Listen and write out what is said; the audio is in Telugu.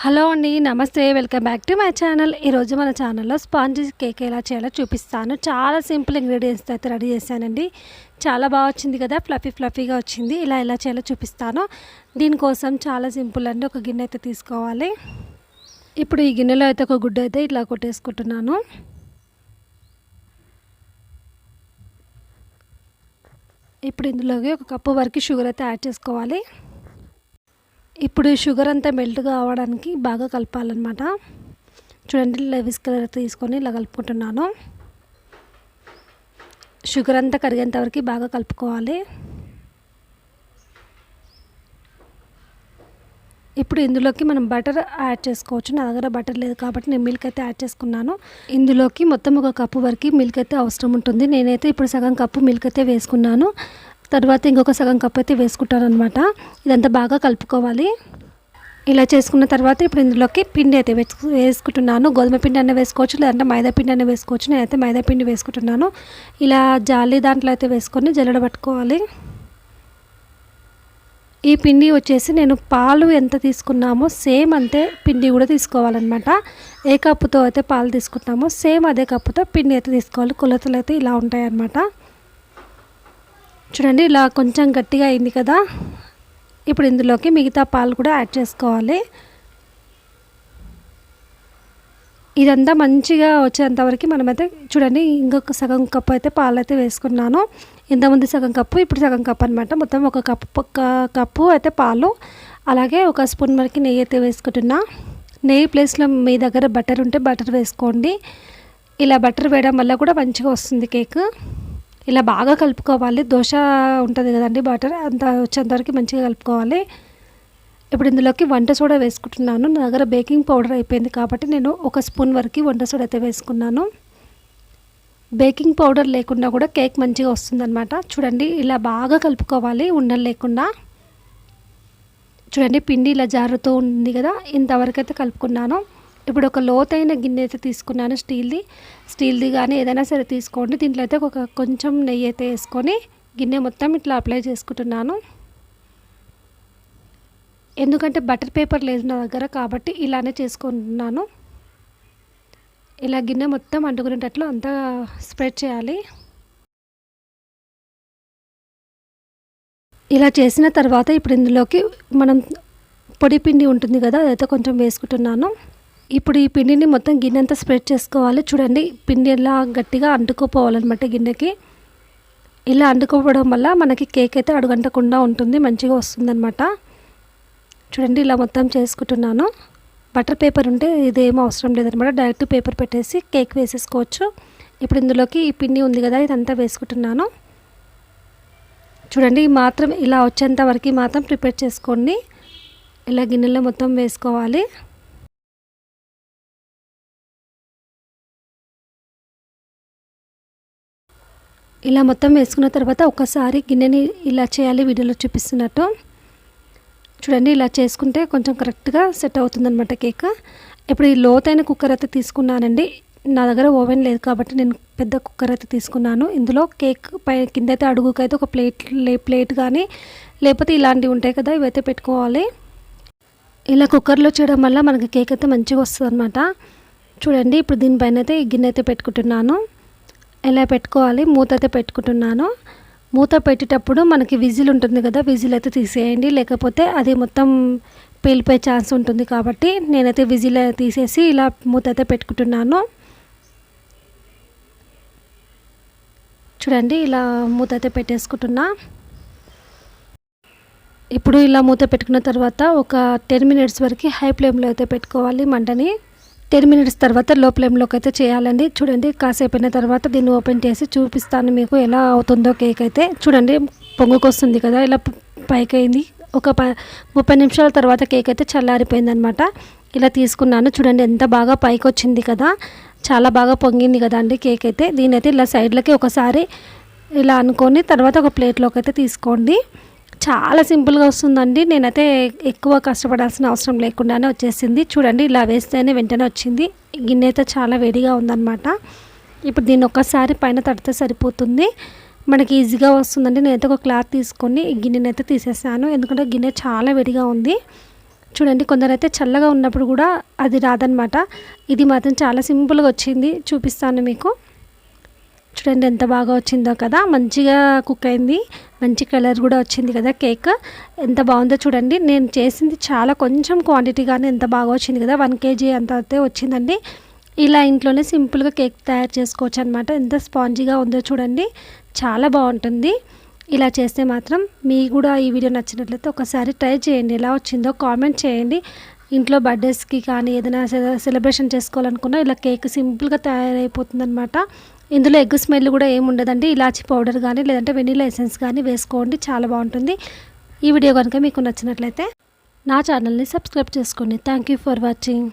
హలో అండి, నమస్తే. Welcome back to my channel. ఈరోజు మన ఛానల్లో స్పాంజ్ కేక్ ఎలా చేయాలో చూపిస్తాను. చాలా సింపుల్ ఇంగ్రీడియంట్స్తో అయితే రెడీ చేశానండి. చాలా బాగా వచ్చింది కదా, ఫ్లఫీగా వచ్చింది. ఇలా ఎలా చేయాలో చూపిస్తాను. దీనికోసం చాలా సింపుల్ అండి. ఒక గిన్నె అయితే తీసుకోవాలి. ఇప్పుడు ఈ గిన్నెలో అయితే ఒక గుడ్డ అయితే ఇట్లా కొట్టేసుకుంటున్నాను. ఇప్పుడు ఇందులోకి ఒక కప్పు వరకు షుగర్ అయితే యాడ్ చేసుకోవాలి. ఇప్పుడు షుగర్ అంతా మెల్ట్ కావడానికి బాగా కలపాలన్నమాట. చూడండి, ఇలా విస్కర్ తీసుకొని ఇలా కలుపుకుంటున్నాను. షుగర్ అంతా కరిగేంత వరకు బాగా కలుపుకోవాలి. ఇప్పుడు ఇందులోకి మనం బటర్ యాడ్ చేసుకోవచ్చు. నా దగ్గర బటర్ లేదు కాబట్టి నేను మిల్క్ అయితే యాడ్ చేసుకున్నాను. ఇందులోకి మొత్తం ఒక కప్పు వరకు మిల్క్ అయితే అవసరం ఉంటుంది. నేనైతే ఇప్పుడు సగం కప్పు మిల్క్ అయితే వేసుకున్నాను. తర్వాత ఇంకొక సగం కప్పు అయితే వేసుకుంటాను అనమాట. ఇదంతా బాగా కలుపుకోవాలి. ఇలా చేసుకున్న తర్వాత ఇప్పుడు ఇందులోకి పిండి అయితే వేసుకుంటున్నాను. గోధుమ పిండి అన్న వేసుకోవచ్చు, లేదంటే మైదా పిండి అన్న వేసుకోవచ్చు. నేనైతే మైదా పిండి వేసుకుంటున్నాను. ఇలా జాలి దాంట్లో అయితే వేసుకొని జల్లెడ పట్టుకోవాలి. ఈ పిండి వచ్చేసి నేను పాలు ఎంత తీసుకున్నామో సేమ్ అంతే పిండి కూడా తీసుకోవాలన్నమాట. ఏ కప్పుతో అయితే పాలు తీసుకుంటామో సేమ్ అదే కప్పుతో పిండి అయితే తీసుకోవాలి. కొలతలు అయితే ఇలా ఉంటాయి అన్నమాట. చూడండి, ఇలా కొంచెం గట్టిగా అయింది కదా. ఇప్పుడు ఇందులోకి మిగతా పాలు కూడా యాడ్ చేసుకోవాలి. ఇదంతా మంచిగా వచ్చేంతవరకు మనమైతే చూడండి, ఇంకొక సగం కప్పు అయితే పాలు అయితే వేసుకున్నాను. ఇంతకుముందు సగం కప్పు, ఇప్పుడు సగం కప్పు అనమాట. మొత్తం ఒక కప్పు అయితే పాలు, అలాగే ఒక స్పూన్ వరకు నెయ్యి అయితే వేసుకుంటున్నా. నెయ్యి ప్లేస్లో మీ దగ్గర బటర్ ఉంటే బటర్ వేసుకోండి. ఇలా బటర్ వేయడం వల్ల కూడా మంచిగా వస్తుంది కేక్. ఇలా బాగా కలుపుకోవాలి. దోశ ఉంటుంది కదండి, బటర్ అంత వచ్చేంతవరకు మంచిగా కలుపుకోవాలి. ఇప్పుడు ఇందులోకి వంట సోడా వేసుకుంటున్నాను. నా దగ్గర బేకింగ్ పౌడర్ అయిపోయింది కాబట్టి నేను ఒక స్పూన్ వరకు వంట సోడా అయితే వేసుకున్నాను. బేకింగ్ పౌడర్ లేకుండా కూడా కేక్ మంచిగా వస్తుందన్నమాట. చూడండి, ఇలా బాగా కలుపుకోవాలి ఉండలు లేకుండా. చూడండి, పిండి ఇలా జారుతూ ఉంది కదా, ఇంతవరకు అయితే కలుపుకున్నాను. ఇప్పుడు ఒక లోతైన గిన్నె అయితే తీసుకున్నాను. స్టీల్ది కానీ ఏదైనా సరే తీసుకోండి. దీంట్లో అయితే ఒక కొంచెం నెయ్యి అయితే వేసుకొని గిన్నె మొత్తం ఇట్లా అప్లై చేసుకుంటున్నాను. ఎందుకంటే బటర్ పేపర్ లేదు నా దగ్గర కాబట్టి ఇలానే చేసుకుంటున్నాను. ఇలా గిన్నె మొత్తం అంటుకునేటట్లు అంతా స్ప్రెడ్ చేయాలి. ఇలా చేసిన తర్వాత ఇప్పుడు ఇందులోకి మనం పొడి పిండి ఉంటుంది కదా, అదైతే కొంచెం వేసుకుంటున్నాను. ఇప్పుడు ఈ పిండిని మొత్తం గిన్నె అంతా స్ప్రెడ్ చేసుకోవాలి. చూడండి, పిండి ఇలా గట్టిగా అంటుకోపోవాలన్నమాట గిన్నెకి. ఇలా అంటుకోవడం వల్ల మనకి కేక్ అయితే అడుగంటకుండా ఉంటుంది, మంచిగా వస్తుందన్నమాట. చూడండి, ఇలా మొత్తం చేసుకుంటున్నాను. బటర్ పేపర్ ఉంటే ఇదేమో అవసరం లేదనమాట. డైరెక్ట్ పేపర్ పెట్టేసి కేక్ వేసేసుకోవచ్చు. ఇప్పుడు ఇందులోకి ఈ పిండి ఉంది కదా, ఇదంతా వేసుకుంటున్నాను. చూడండి, మాత్రం ఇలా వచ్చేంత వరకు మాత్రం ప్రిపేర్ చేసుకోండి. ఇలా గిన్నెలో మొత్తం వేసుకోవాలి. ఇలా మొత్తం వేసుకున్న తర్వాత ఒకసారి గిన్నెని ఇలా చేయాలి, వీడియోలో చూపిస్తున్నట్టు. చూడండి, ఇలా చేసుకుంటే కొంచెం కరెక్ట్గా సెట్ అవుతుందన్నమాట కేక్. ఇప్పుడు ఈ లోతైన కుక్కర్ అయితే తీసుకున్నానండి. నా దగ్గర ఓవెన్ లేదు కాబట్టి నేను పెద్ద కుక్కర్ అయితే తీసుకున్నాను. ఇందులో కేక్ కింద అయితే అడుగుకైతే ఒక ప్లేట్ కానీ లేకపోతే ఇలాంటివి ఉంటాయి కదా, ఇవైతే పెట్టుకోవాలి. ఇలా కుక్కర్లో చేయడం వల్ల మనకి కేక్ అయితే మంచిగా వస్తుంది అనమాట. చూడండి, ఇప్పుడు దీనిపైన అయితే ఈ గిన్నె అయితే పెట్టుకుంటున్నాను. ఇలా పెట్టుకోవాలి. మూత అయితే పెట్టుకుంటున్నాను. మూత పెట్టేటప్పుడు మనకి విజిల్ ఉంటుంది కదా, విజిల్ అయితే తీసేయండి, లేకపోతే అది మొత్తం పేలిపోయే ఛాన్స్ ఉంటుంది కాబట్టి నేనైతే విజిల్ తీసేసి ఇలా మూత అయితే పెట్టుకుంటున్నాను. చూడండి, ఇలా మూత అయితే పెట్టేసుకుంటున్నా. ఇప్పుడు ఇలా మూత పెట్టుకున్న తర్వాత ఒక 10 మినిట్స్ వరకు హై ఫ్లేమ్లో అయితే పెట్టుకోవాలి మంటని. 10 మినిట్స్ తర్వాత లో ఫ్లేమ్లోకి అయితే చేయాలండి. చూడండి, కాసేపు అయిన తర్వాత దీన్ని ఓపెన్ చేసి చూపిస్తాను మీకు ఎలా అవుతుందో కేక్ అయితే. చూడండి, పొంగుకొస్తుంది కదా, ఇలా పైకి అయింది. ఒక 30 నిమిషాల తర్వాత కేక్ అయితే చల్లారిపోయిందనమాట. ఇలా తీసుకున్నాను. చూడండి, ఎంత బాగా పైకి వచ్చింది కదా, చాలా బాగా పొంగింది కదా అండి కేక్ అయితే. దీని అయితే ఇలా సైడ్లకి ఒకసారి ఇలా అనుకొని తర్వాత ఒక ప్లేట్లోకి అయితే తీసుకోండి. చాలా సింపుల్గా వస్తుందండి. నేనైతే ఎక్కువ కష్టపడాల్సిన అవసరం లేకుండానే వచ్చేసింది. చూడండి, ఇలా వేస్తేనే వెంటనే వచ్చింది. గిన్నె అయితే చాలా వేడిగా ఉందన్నమాట. ఇప్పుడు దీన్ని ఒక్కసారి పైన తడితే సరిపోతుంది, మనకి ఈజీగా వస్తుందండి. నేనైతే ఒక క్లాత్ తీసుకొని ఈ గిన్నెనైతే తీసేసాను, ఎందుకంటే గిన్నె చాలా వేడిగా ఉంది. చూడండి కొందరైతే చల్లగా ఉన్నప్పుడు కూడా అది రాదనమాట. ఇది మాత్రం చాలా సింపుల్గా వచ్చింది, చూపిస్తాను మీకు. చూడండి ఎంత బాగా వచ్చిందో కదా, మంచిగా కుక్ అయింది, మంచి కలర్ కూడా వచ్చింది కదా కేక్. ఎంత బాగుందో చూడండి. నేను చేసింది చాలా కొంచెం క్వాంటిటీ కానీ ఎంత బాగా వచ్చింది కదా, 1 kg అంత అయితే వచ్చిందండి. ఇలా ఇంట్లోనే సింపుల్గా కేక్ తయారు చేసుకోవచ్చు అనమాట. ఎంత స్పాంజీగా ఉందో చూడండి, చాలా బాగుంటుంది. ఇలా చేస్తే మాత్రం మీకు కూడా ఈ వీడియో నచ్చినట్లయితే ఒకసారి ట్రై చేయండి, ఎలా వచ్చిందో కామెంట్ చేయండి. ఇంట్లో బర్త్డేస్కి కానీ ఏదైనా సెలబ్రేషన్ చేసుకోవాలనుకున్నా ఇలా కేక్ సింపుల్గా తయారైపోతుంది అనమాట. ఇందులో ఎగ్ స్మెల్ కూడా ఏమి ఉండదండి. ఇలాచీ పౌడర్ కానీ లేదంటే వెనిలా ఎసెన్స్ కానీ వేసుకోండి, చాలా బాగుంటుంది. ఈ వీడియో కనుక మీకు నచ్చినట్లయితే నా ఛానల్ని సబ్స్క్రైబ్ చేసుకోండి. Thank you for watching.